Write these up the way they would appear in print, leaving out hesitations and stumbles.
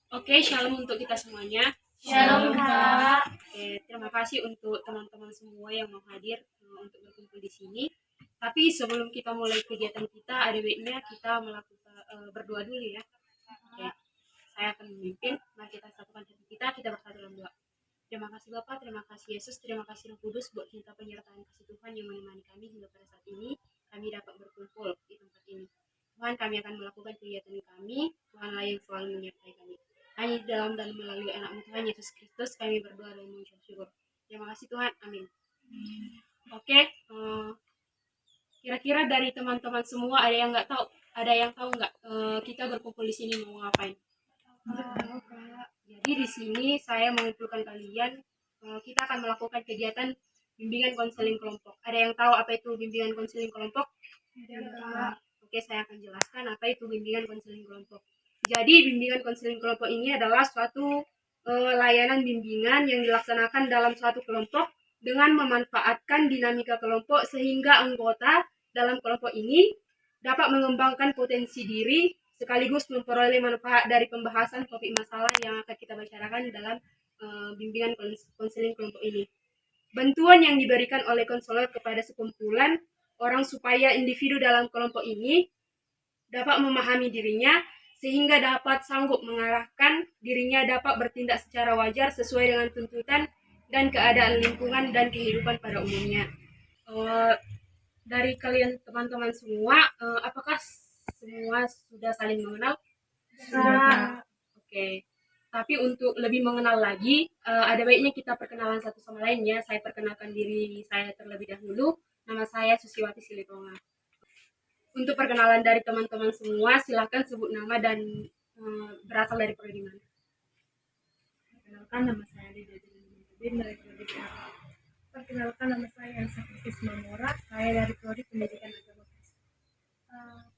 Oke, shalom untuk kita semuanya. Shalom, Kak. Oke, terima kasih untuk teman-teman semua yang mau hadir untuk berkumpul di sini. Tapi sebelum kita mulai kegiatan kita, ada baiknya kita melakukan berdoa dulu ya. Oke, saya akan memimpin. Mari kita satukan hati kita bersatu dalam doa. Terima kasih Bapak, terima kasih Yesus, terima kasih Roh Kudus buat cinta penyertaan kasih Tuhan yang menemani kami hingga pada saat ini. Kami dapat berkumpul di tempat ini. Tuhan, kami akan melakukan kegiatan kami. Tuhanlah yang selalu menyertai kami. Hanya di dalam dan melalui anak-Mu Tuhan Yesus Kristus kami berdoa dan mengucap syukur. Terima kasih Tuhan, amin. Oke, kira-kira dari teman-teman semua ada yang tahu nggak kita berkumpul di sini mau ngapain? Jadi di sini saya mengumpulkan kalian, kita akan melakukan kegiatan bimbingan konseling kelompok. Ada yang tahu apa itu bimbingan konseling kelompok? Oke, saya akan jelaskan apa itu bimbingan konseling kelompok. Jadi bimbingan konseling kelompok ini adalah suatu layanan bimbingan yang dilaksanakan dalam suatu kelompok dengan memanfaatkan dinamika kelompok sehingga anggota dalam kelompok ini dapat mengembangkan potensi diri sekaligus memperoleh manfaat dari pembahasan topik masalah yang akan kita bicarakan dalam bimbingan konseling kelompok ini. Bantuan yang diberikan oleh konselor kepada sekumpulan orang supaya individu dalam kelompok ini dapat memahami dirinya sehingga dapat sanggup mengarahkan dirinya dapat bertindak secara wajar sesuai dengan tuntutan dan keadaan lingkungan dan kehidupan pada umumnya. Dari kalian teman-teman semua, apakah semua sudah saling mengenal? Sudah. Oke. Tapi untuk lebih mengenal lagi, ada baiknya kita perkenalan satu sama lain ya. Saya perkenalkan diri saya terlebih dahulu. Nama saya Susiwati Silitonga. Untuk perkenalan dari teman-teman semua, silakan sebut nama dan berasal dari prodi mana. Perkenalkan, nama saya Lidia Judin dari Prodi PAK. Perkenalkan, nama saya Elsa Kristis Mamora, saya dari Prodi Pendidikan Agama Kristen.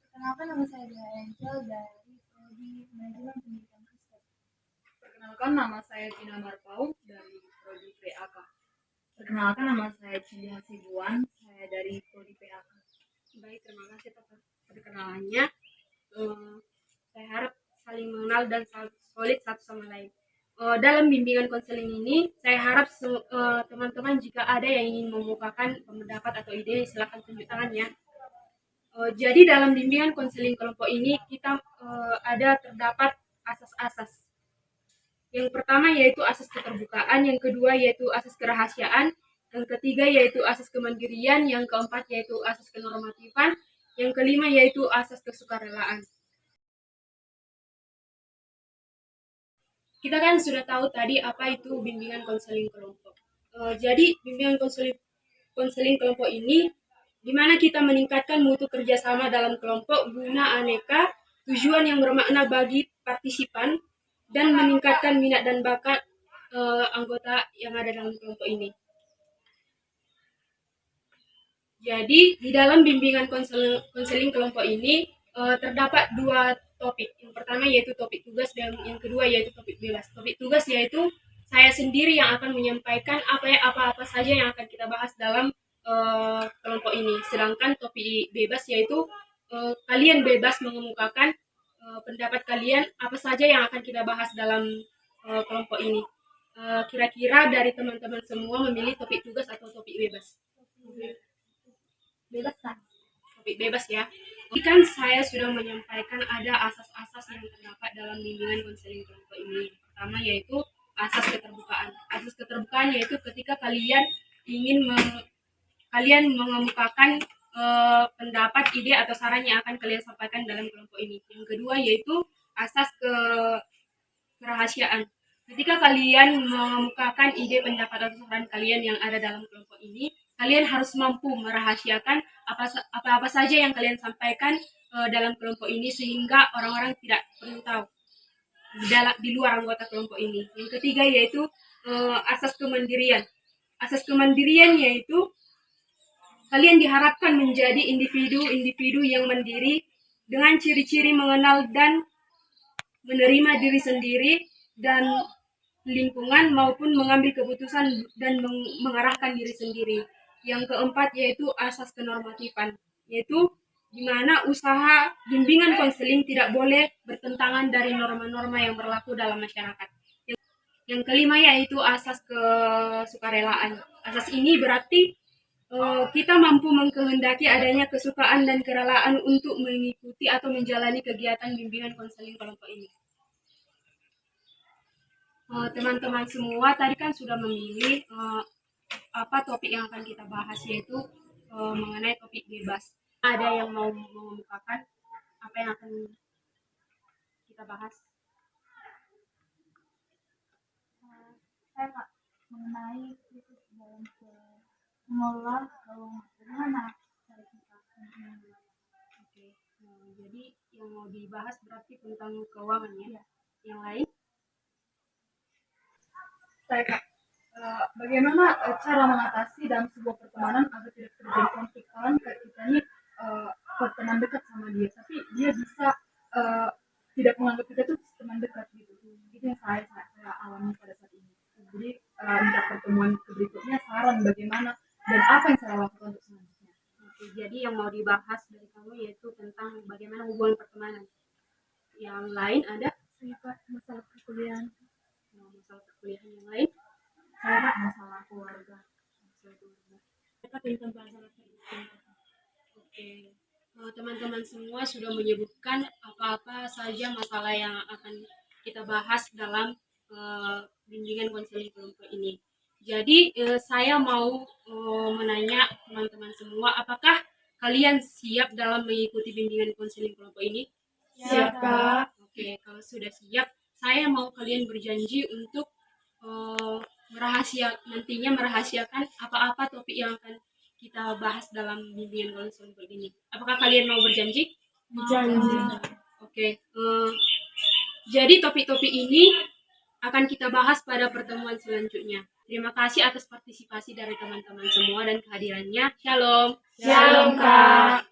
Perkenalkan, nama saya Dea Angel dari Prodi Manajemen Pendidikan Kristen. Perkenalkan, nama saya Tina Marpaung dari Prodi PAK. Perkenalkan, nama saya Cindi Hasibuan, saya dari Prodi PAK. Baik, terima kasih atas perkenalannya. Saya harap saling mengenal dan solid satu sama lain. Dalam bimbingan konseling ini, saya harap teman-teman jika ada yang ingin mengemukakan pendapat atau ide, silakan tunjuk tangannya. Jadi dalam bimbingan konseling kelompok ini kita terdapat asas-asas. Yang pertama yaitu asas keterbukaan, yang kedua yaitu asas kerahasiaan, yang ketiga yaitu asas kemandirian, yang keempat yaitu asas kenormatifan, yang kelima yaitu asas kesukarelaan. Kita kan sudah tahu tadi apa itu bimbingan konseling kelompok. Jadi bimbingan konseling kelompok ini di mana kita meningkatkan mutu kerjasama dalam kelompok guna aneka tujuan yang bermakna bagi partisipan dan meningkatkan minat dan bakat anggota yang ada dalam kelompok ini. Jadi di dalam bimbingan konseling kelompok ini terdapat dua topik. Yang pertama yaitu topik tugas dan yang kedua yaitu topik bebas. Topik tugas yaitu saya sendiri yang akan menyampaikan apa-apa saja yang akan kita bahas dalam kelompok ini. Sedangkan topik bebas yaitu kalian bebas mengemukakan pendapat kalian apa saja yang akan kita bahas dalam kelompok ini. Kira-kira dari teman-teman semua memilih topik tugas atau topik bebas? Bebas kan? Topik bebas ya. Ini kan saya sudah menyampaikan ada asas-asas yang terdapat dalam bimbingan konseling kelompok ini. Pertama yaitu asas keterbukaan. Asas keterbukaan yaitu ketika kalian ingin kalian mengemukakan pendapat, ide atau saran yang akan kalian sampaikan dalam kelompok ini. Yang kedua yaitu asas kerahasiaan. Ketika kalian mengemukakan ide, pendapat atau saran kalian yang ada dalam kelompok ini, kalian harus mampu merahasiakan apa-apa saja yang kalian sampaikan dalam kelompok ini sehingga orang-orang tidak perlu tahu di luar anggota kelompok ini. Yang ketiga yaitu asas kemandirian. Asas kemandirian yaitu kalian diharapkan menjadi individu yang mandiri dengan ciri-ciri mengenal dan menerima diri sendiri dan lingkungan maupun mengambil keputusan dan mengarahkan diri sendiri. Yang keempat yaitu asas kenormatifan, yaitu di mana usaha bimbingan konseling tidak boleh bertentangan dari norma-norma yang berlaku dalam masyarakat. Yang kelima yaitu asas kesukarelaan. Asas ini berarti kita mampu mengkehendaki adanya kesukaan dan kerelaan untuk mengikuti atau menjalani kegiatan bimbingan konseling kelompok ini. Teman-teman semua tadi kan sudah memilih apa topik yang akan kita bahas, yaitu mengenai topik bebas. Ada yang mau mengemukakan apa yang akan kita bahas? Saya Kak, mengenai krisis dalam mengelola keuangan. Bagaimana cara kita mengelola? Oke, jadi yang mau dibahas berarti tentang keuangan ya. Iya. Yang lain? Saya Kak, bagaimana cara mengatasi dalam sebuah pertemanan agar tidak terjadi konflik? Kan kita ini berteman dekat sama dia, tapi dia bisa tidak menganggap kita tuh teman dekat gitu. Itu yang saya alami pada saat ini. Jadi untuk pertemuan berikutnya saran bagaimana dan apa yang saya lakukan untuk selanjutnya. Oke, jadi yang mau dibahas dari kamu yaitu tentang bagaimana hubungan pertemanan. Yang lain ada? Saya Kak, masalah perkuliahan. Masalah perkuliahan yang lain? Saya Kak, masalah keluarga. Masalah keluarga. Tentang masalah keluarga. Oke. Teman-teman semua sudah menyebutkan apa-apa saja masalah yang akan kita bahas dalam bimbingan konseling kelompok ini. Jadi saya mau menanya teman-teman semua, apakah kalian siap dalam mengikuti bimbingan konseling kelompok ini? Siap, Kak. Oke, kalau sudah siap, saya mau kalian berjanji untuk nantinya merahasiakan apa-apa topik yang akan kita bahas dalam bimbingan konseling kelompok ini. Apakah kalian mau berjanji? Janji. Oke. Jadi topik-topik ini akan kita bahas pada pertemuan selanjutnya. Terima kasih atas partisipasi dari teman-teman semua dan kehadirannya. Shalom. Shalom, Kak.